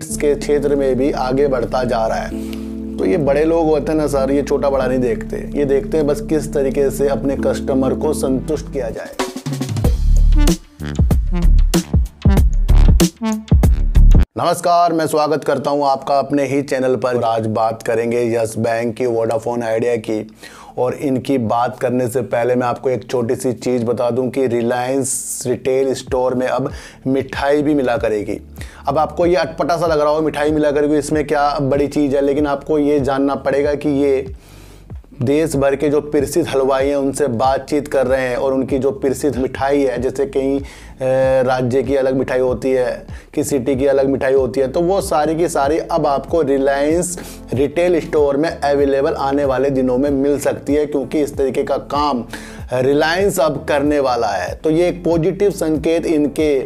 के क्षेत्र में भी आगे बढ़ता जा रहा है। तो ये बड़े लोग होते हैं ना सर, ये छोटा बड़ा नहीं देखते, ये देखते हैं बस किस तरीके से अपने कस्टमर को संतुष्ट किया जाए। नमस्कार, मैं स्वागत करता हूं आपका अपने ही चैनल पर। आज बात करेंगे यस बैंक की, वोडाफोन आइडिया की। और इनकी बात करने से पहले मैं आपको एक छोटी सी चीज़ बता दूं कि रिलायंस रिटेल स्टोर में अब मिठाई भी मिला करेगी। अब आपको ये अटपटा सा लग रहा हो मिठाई मिला करेगी, इसमें क्या बड़ी चीज़ है, लेकिन आपको ये जानना पड़ेगा कि ये देश भर के जो प्रसिद्ध हलवाई हैं उनसे बातचीत कर रहे हैं और उनकी जो प्रसिद्ध मिठाई है, जैसे कई राज्य की अलग मिठाई होती है, कि सिटी की अलग मिठाई होती है, तो वो सारी की सारी अब आपको रिलायंस रिटेल स्टोर में अवेलेबल आने वाले दिनों में मिल सकती है, क्योंकि इस तरीके का काम रिलायंस अब करने वाला है। तो ये एक पॉजिटिव संकेत इनके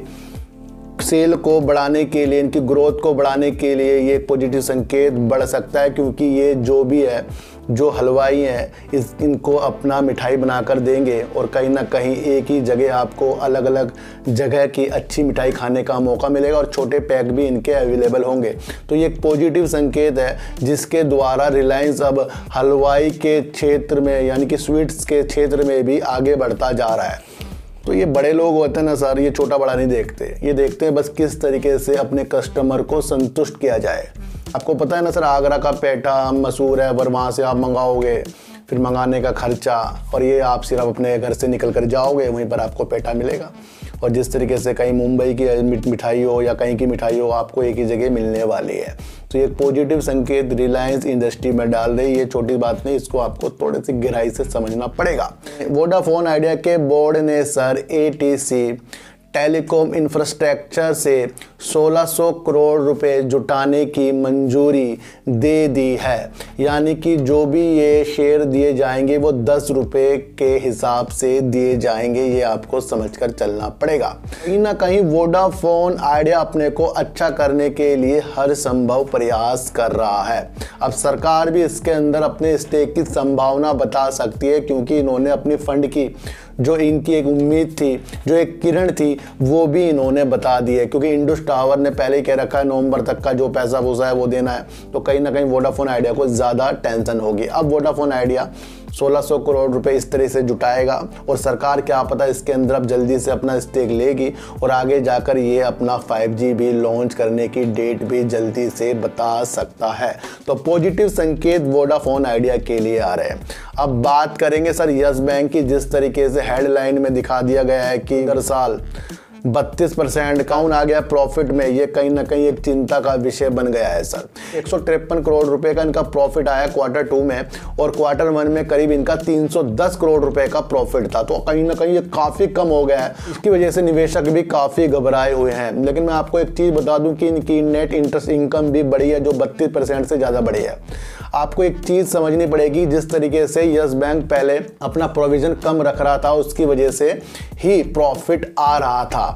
सेल को बढ़ाने के लिए, इनकी ग्रोथ को बढ़ाने के लिए ये पॉजिटिव संकेत बढ़ सकता है, क्योंकि ये जो भी है, जो हलवाई हैं इनको अपना मिठाई बनाकर देंगे और कहीं ना कहीं एक ही जगह आपको अलग अलग जगह की अच्छी मिठाई खाने का मौका मिलेगा और छोटे पैक भी इनके अवेलेबल होंगे। तो ये एक पॉजिटिव संकेत है जिसके द्वारा रिलायंस अब हलवाई के क्षेत्र में, यानी कि स्वीट्स के क्षेत्र में भी आगे बढ़ता जा रहा है। तो ये बड़े लोग होते हैं ना सर, ये छोटा बड़ा नहीं देखते, ये देखते हैं बस किस तरीके से अपने कस्टमर को संतुष्ट किया जाए। आपको पता है ना सर, आगरा का पेठा मशहूर है, पर वहाँ से आप मंगाओगे, फिर मंगाने का खर्चा, और ये आप सिर्फ अपने घर से निकल कर जाओगे, वहीं पर आपको पेठा मिलेगा। और जिस तरीके से कहीं मुंबई की मिठाई हो या कहीं की मिठाई हो, आपको एक ही जगह मिलने वाली है। तो ये पॉजिटिव संकेत रिलायंस इंडस्ट्री में डाल रही है, ये छोटी बात नहीं, इसको आपको थोड़ी सी गहराई से समझना पड़ेगा। वोडाफोन आइडिया के बोर्ड ने सर एटीसी टेलीकॉम इंफ्रास्ट्रक्चर से 1600 करोड़ रुपए जुटाने की मंजूरी दे दी है, यानी कि जो भी ये शेयर दिए जाएंगे वो 10 रुपए के हिसाब से दिए जाएंगे। ये आपको समझकर चलना पड़ेगा। कहीं ना कहीं वोडाफोन आइडिया अपने को अच्छा करने के लिए हर संभव प्रयास कर रहा है। अब सरकार भी इसके अंदर अपने स्टेक की संभावना बता सकती है, क्योंकि इन्होंने अपनी फंड की जो इनकी एक उम्मीद थी, जो एक किरण थी, वो भी इन्होंने बता दी है, क्योंकि इंडस टावर ने पहले ही कह रखा है नवंबर तक का जो पैसा वूसा है वो देना है। तो कहीं ना कहीं वोडाफोन आइडिया को ज़्यादा टेंशन होगी। अब वोडाफोन आइडिया 1600 करोड़ रुपए इस तरह से जुटाएगा और सरकार क्या पता इसके अंदर अब जल्दी से अपना स्टेक लेगी और आगे जाकर ये अपना 5G भी लॉन्च करने की डेट भी जल्दी से बता सकता है। तो पॉजिटिव संकेत वोडाफोन आइडिया के लिए आ रहे हैं। अब बात करेंगे सर यस बैंक की। जिस तरीके से हेडलाइन में दिखा दिया गया है कि हर साल 32% काउंट आ गया प्रॉफिट में, ये कहीं ना कहीं एक चिंता का विषय बन गया है सर। 153 करोड़ रुपए का इनका प्रॉफिट आया Q2 में, और Q1 में करीब इनका 310 करोड़ रुपए का प्रॉफिट था। तो कहीं ना कहीं ये काफ़ी कम हो गया है, इसकी वजह से निवेशक भी काफ़ी घबराए हुए हैं। लेकिन मैं आपको एक चीज़ बता दूं कि इनकी नेट इंटरेस्ट इनकम भी बढ़ी है, जो 32% से ज़्यादा बढ़ी है। आपको एक चीज़ समझनी पड़ेगी, जिस तरीके से यस बैंक पहले अपना प्रोविज़न कम रख रहा था, उसकी वजह से ही प्रॉफिट आ रहा था।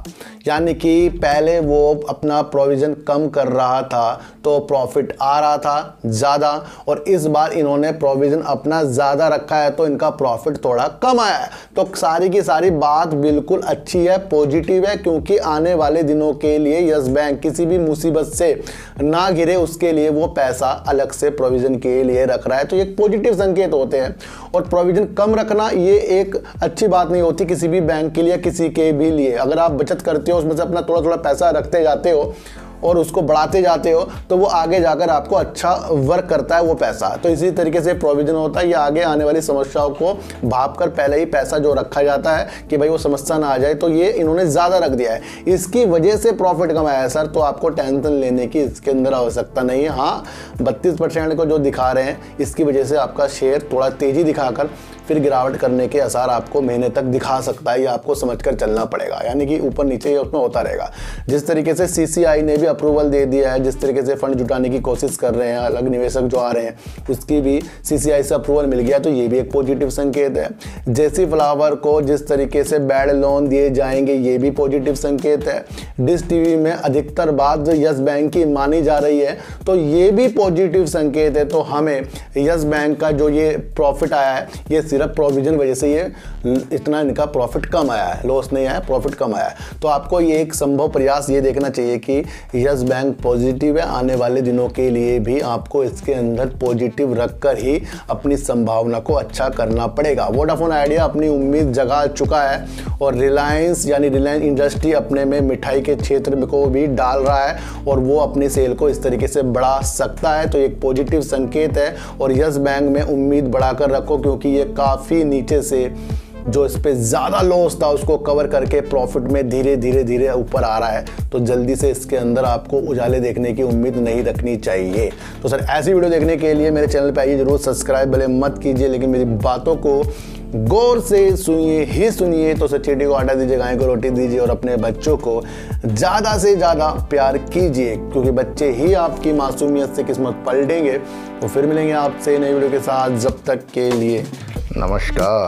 यानी कि पहले वो अपना प्रोविज़न कम कर रहा था तो प्रॉफिट आ रहा था ज़्यादा, और इस बार इन्होंने प्रोविज़न अपना ज़्यादा रखा है तो इनका प्रॉफिट थोड़ा कम आया है। तो सारी की सारी बात बिल्कुल अच्छी है, पॉजिटिव है, क्योंकि आने वाले दिनों के लिए यस बैंक किसी भी मुसीबत से ना घिरे, उसके लिए वो पैसा अलग से प्रोविज़न के लिए रख रहा है। तो ये पॉजिटिव संकेत होते हैं। और प्रोविज़न कम रखना ये एक अच्छी बात नहीं होती किसी भी बैंक के लिए, किसी के भी लिए। अगर आप बचत करते हो, उसमें से अपना थोड़ा थोड़ा पैसा रखते जाते हो और उसको बढ़ाते जाते हो, तो वो आगे जाकर आपको अच्छा वर्क करता है वो पैसा। तो इसी तरीके से प्रोविज़न होता है, ये आगे आने वाली समस्याओं को भांपकर पहले ही पैसा जो रखा जाता है कि भाई वो समस्या ना आ जाए, तो ये इन्होंने ज़्यादा रख दिया है, इसकी वजह से प्रॉफिट कम आया है सर। तो आपको टेंशन लेने की इसके अंदर आवश्यकता नहीं है। हाँ, 32% को जो दिखा रहे हैं, इसकी वजह से आपका शेयर थोड़ा तेज़ी दिखाकर फिर गिरावट करने के आसार आपको महीने तक दिखा सकता है। ये आपको समझकर चलना पड़ेगा, यानी कि ऊपर नीचे उसमें होता रहेगा। जिस तरीके से CCI ने भी अप्रूवल दे दिया है, जिस तरीके से फंड जुटाने की कोशिश कर रहे हैं अलग निवेशक जो आ रहे हैं, उसकी भी CCI से अप्रूवल मिल गया, तो ये भी एक पॉजिटिव संकेत है। जेसी फ्लावर को जिस तरीके से बैड लोन दिए जाएंगे, ये भी पॉजिटिव संकेत है। डिश टीवी में अधिकतर बात यस बैंक की मानी जा रही है, तो ये भी पॉजिटिव संकेत है। तो हमें यस बैंक का जो ये प्रॉफिट आया है, ये सिर्फ प्रोविजन वजह से ये इतना इनका प्रॉफिट कम आया है, लॉस नहीं आया, प्रॉफिट कम आया है। तो आपको ये एक संभव प्रयास ये देखना चाहिए कि यस बैंक पॉजिटिव है, आने वाले दिनों के लिए भी आपको इसके अंदर पॉजिटिव रखकर ही अपनी संभावना को अच्छा करना पड़ेगा। वोडाफोन आइडिया अपनी उम्मीद जगा चुका है और रिलायंस यानी रिलायंस इंडस्ट्री अपने में मिठाई के क्षेत्र को भी डाल रहा है और वो अपनी सेल को इस तरीके से बढ़ा सकता है। तो एक पॉजिटिव संकेत है और यस बैंक में उम्मीद बढ़ाकर रखो, क्योंकि ये काफ़ी नीचे से जो इस पे ज़्यादा लॉस था उसको कवर करके प्रॉफिट में धीरे धीरे ऊपर आ रहा है। तो जल्दी से इसके अंदर आपको उजाले देखने की उम्मीद नहीं रखनी चाहिए। तो सर ऐसी वीडियो देखने के लिए मेरे चैनल पे आइए, जरूर सब्सक्राइब भले मत कीजिए, लेकिन मेरी बातों को गौर से सुनिए ही सुनिए। तो सर चींटी को आटा दीजिए, गाय को रोटी दीजिए और अपने बच्चों को ज़्यादा से ज़्यादा प्यार कीजिए, क्योंकि बच्चे ही आपकी मासूमियत से किस्मत पलटेंगे। तो फिर मिलेंगे आपसे नई वीडियो के साथ, जब तक के लिए नमस्कार।